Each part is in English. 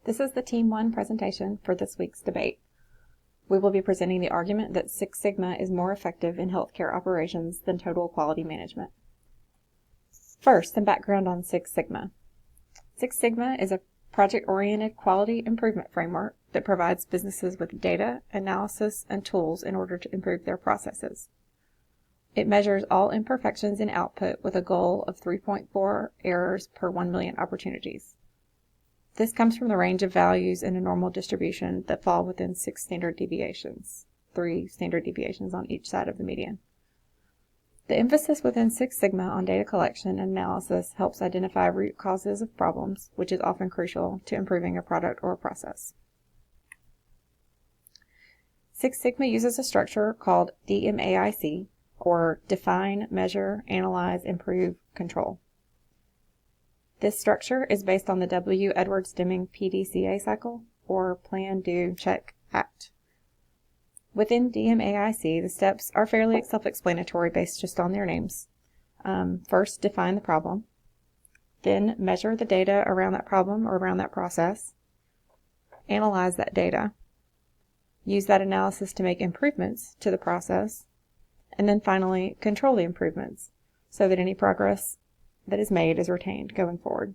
This is the Team 1 presentation for this week's debate. We will be presenting the argument that Six Sigma is more effective in healthcare operations than total quality management. First, some background on Six Sigma. Six Sigma is a project-oriented quality improvement framework that provides businesses with data, analysis, and tools in order to improve their processes. It measures all imperfections in output with a goal of 3.4 errors per 1 million opportunities. This comes from the range of values in a normal distribution that fall within 6 standard deviations, 3 standard deviations on each side of the median. The emphasis within Six Sigma on data collection and analysis helps identify root causes of problems, which is often crucial to improving a product or a process. Six Sigma uses a structure called DMAIC, or Define, Measure, Analyze, Improve, Control. This structure is based on the W. Edwards Deming PDCA cycle, or Plan, Do, Check, Act. Within DMAIC, the steps are fairly self-explanatory based just on their names. First, define the problem. Then, measure the data around that problem or around that process. Analyze that data. Use that analysis to make improvements to the process. And then finally, control the improvements so that any progress that is made is retained going forward.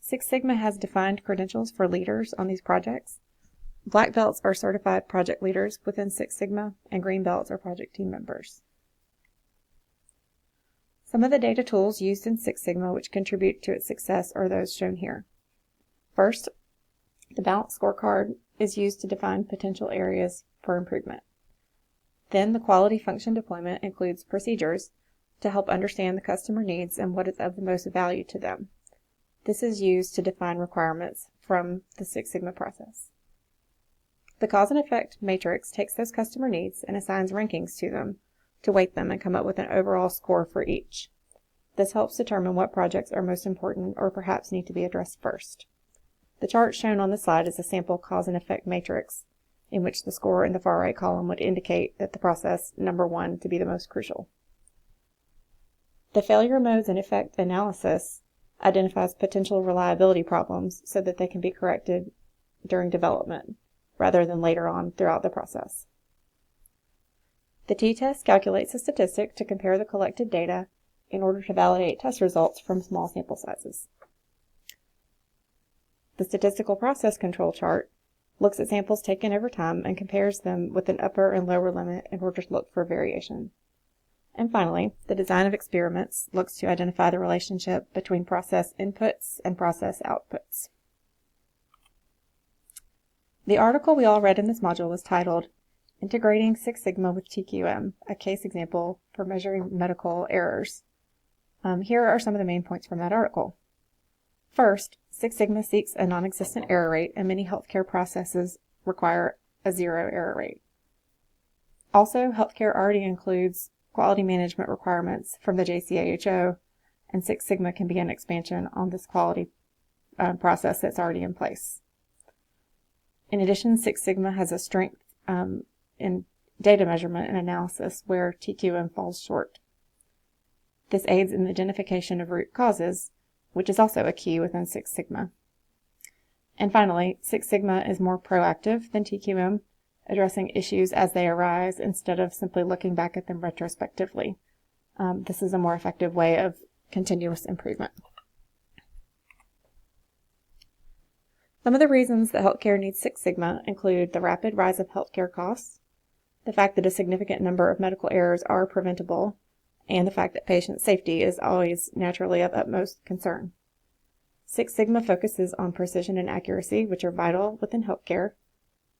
Six Sigma has defined credentials for leaders on these projects. Black belts are certified project leaders within Six Sigma, and green belts are project team members. Some of the data tools used in Six Sigma which contribute to its success are those shown here. First, the balanced scorecard is used to define potential areas for improvement. Then the quality function deployment includes procedures to help understand the customer needs and what is of the most value to them. This is used to define requirements from the Six Sigma process. The cause and effect matrix takes those customer needs and assigns rankings to them to weight them and come up with an overall score for each. This helps determine what projects are most important or perhaps need to be addressed first. The chart shown on the slide is a sample cause and effect matrix in which the score in the far right column would indicate that the process number 1 to be the most crucial. The failure modes and effect analysis identifies potential reliability problems so that they can be corrected during development rather than later on throughout the process. The t-test calculates a statistic to compare the collected data in order to validate test results from small sample sizes. The statistical process control chart looks at samples taken over time and compares them with an upper and lower limit in order to look for variation. And finally, the design of experiments looks to identify the relationship between process inputs and process outputs. The article we all read in this module was titled, Integrating Six Sigma with TQM, a case example for measuring medical errors. Here are some of the main points from that article. First, Six Sigma seeks a non-existent error rate, and many healthcare processes require a 0 error rate. Also, healthcare already includes quality management requirements from the JCAHO, and Six Sigma can be an expansion on this quality process that's already in place. In addition, Six Sigma has a strength in data measurement and analysis where TQM falls short. This aids in the identification of root causes, which is also a key within Six Sigma. And finally, Six Sigma is more proactive than TQM, addressing issues as they arise instead of simply looking back at them retrospectively. This is a more effective way of continuous improvement. Some of the reasons that healthcare needs Six Sigma include the rapid rise of healthcare costs, the fact that a significant number of medical errors are preventable, and the fact that patient safety is always naturally of utmost concern. Six Sigma focuses on precision and accuracy, which are vital within healthcare,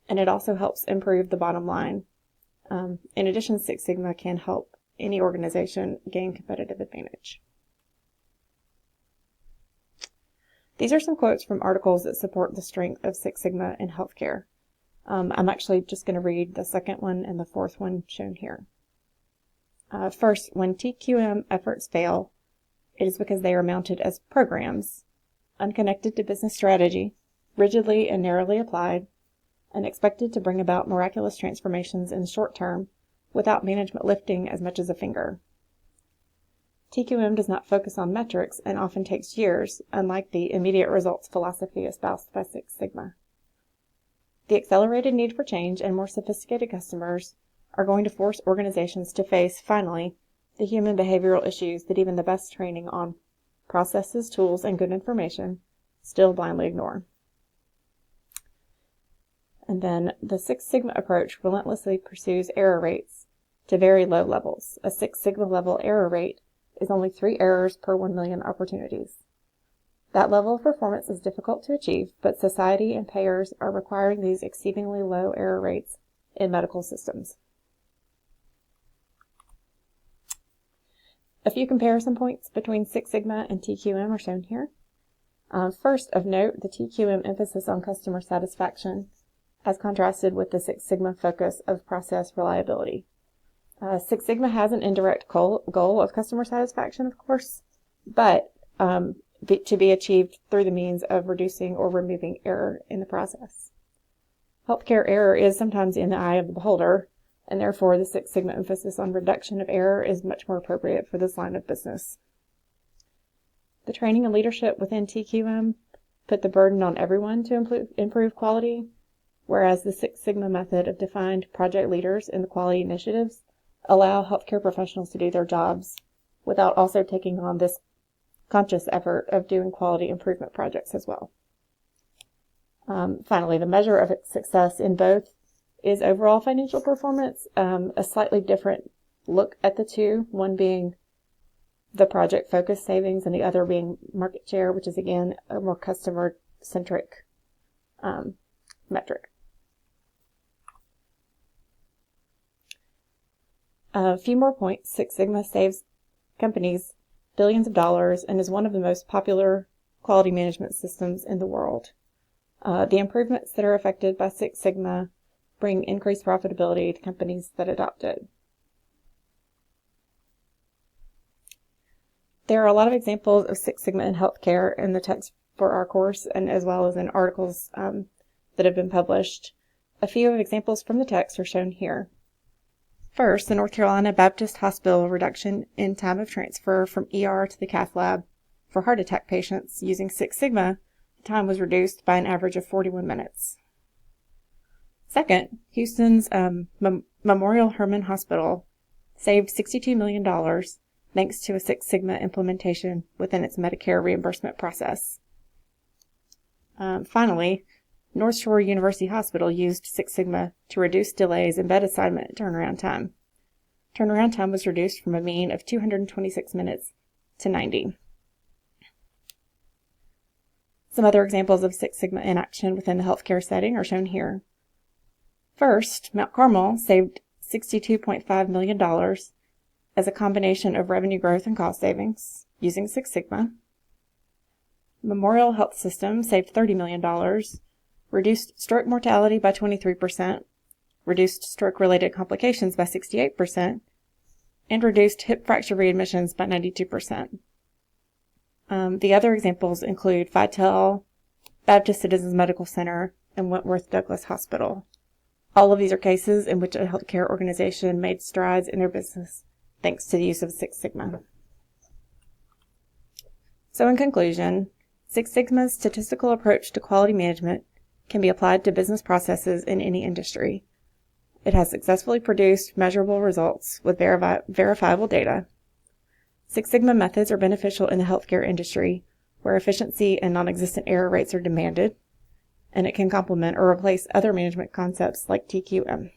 and it also helps improve the bottom line. In addition, Six Sigma can help any organization gain competitive advantage. These are some quotes from articles that support the strength of Six Sigma in healthcare. I'm actually just going to read the second one and the fourth one shown here. First, when TQM efforts fail, it is because they are mounted as programs, unconnected to business strategy, rigidly and narrowly applied, and expected to bring about miraculous transformations in the short term without management lifting as much as a finger. TQM does not focus on metrics and often takes years, unlike the immediate results philosophy espoused by Six Sigma. The accelerated need for change and more sophisticated customers are going to force organizations to face, finally, the human behavioral issues that even the best training on processes, tools, and good information still blindly ignore. And then the Six Sigma approach relentlessly pursues error rates to very low levels. A Six Sigma level error rate is only 3 errors per 1 million opportunities. That level of performance is difficult to achieve, but society and payers are requiring these exceedingly low error rates in medical systems. A few comparison points between Six Sigma and TQM are shown here. First, of note, the TQM emphasis on customer satisfaction as contrasted with the Six Sigma focus of process reliability. Six Sigma has an indirect goal of customer satisfaction, of course, but to be achieved through the means of reducing or removing error in the process. Healthcare error is sometimes in the eye of the beholder, and therefore the Six Sigma emphasis on reduction of error is much more appropriate for this line of business. The training and leadership within TQM put the burden on everyone to improve quality, whereas the Six Sigma method of defined project leaders in the quality initiatives allow healthcare professionals to do their jobs without also taking on this conscious effort of doing quality improvement projects as well. Finally, the measure of success in both is overall financial performance, a slightly different look at the two, one being the project focus savings and the other being market share, which is again a more customer-centric metric. A few more points. Six Sigma saves companies billions of dollars and is one of the most popular quality management systems in the world. The improvements that are affected by Six Sigma bring increased profitability to companies that adopt it. There are a lot of examples of Six Sigma in healthcare in the text for our course, and as well as in articles that have been published. A few examples from the text are shown here. First, the North Carolina Baptist Hospital reduction in time of transfer from ER to the cath lab for heart attack patients using Six Sigma, the time was reduced by an average of 41 minutes. Second, Houston's Memorial Hermann Hospital saved $62 million thanks to a Six Sigma implementation within its Medicare reimbursement process. Finally, North Shore University Hospital used Six Sigma to reduce delays in bed assignment turnaround time. Turnaround time was reduced from a mean of 226 minutes to 90. Some other examples of Six Sigma in action within the healthcare setting are shown here. First, Mount Carmel saved $62.5 million as a combination of revenue growth and cost savings using Six Sigma. Memorial Health System saved $30 million, reduced stroke mortality by 23%, reduced stroke-related complications by 68%, and reduced hip fracture readmissions by 92%. The other examples include Vital, Baptist Citizens Medical Center, and Wentworth Douglas Hospital. All of these are cases in which a healthcare organization made strides in their business thanks to the use of Six Sigma. So in conclusion, Six Sigma's statistical approach to quality management can be applied to business processes in any industry. It has successfully produced measurable results with verifiable data. Six Sigma methods are beneficial in the healthcare industry, where efficiency and non-existent error rates are demanded, and it can complement or replace other management concepts like TQM.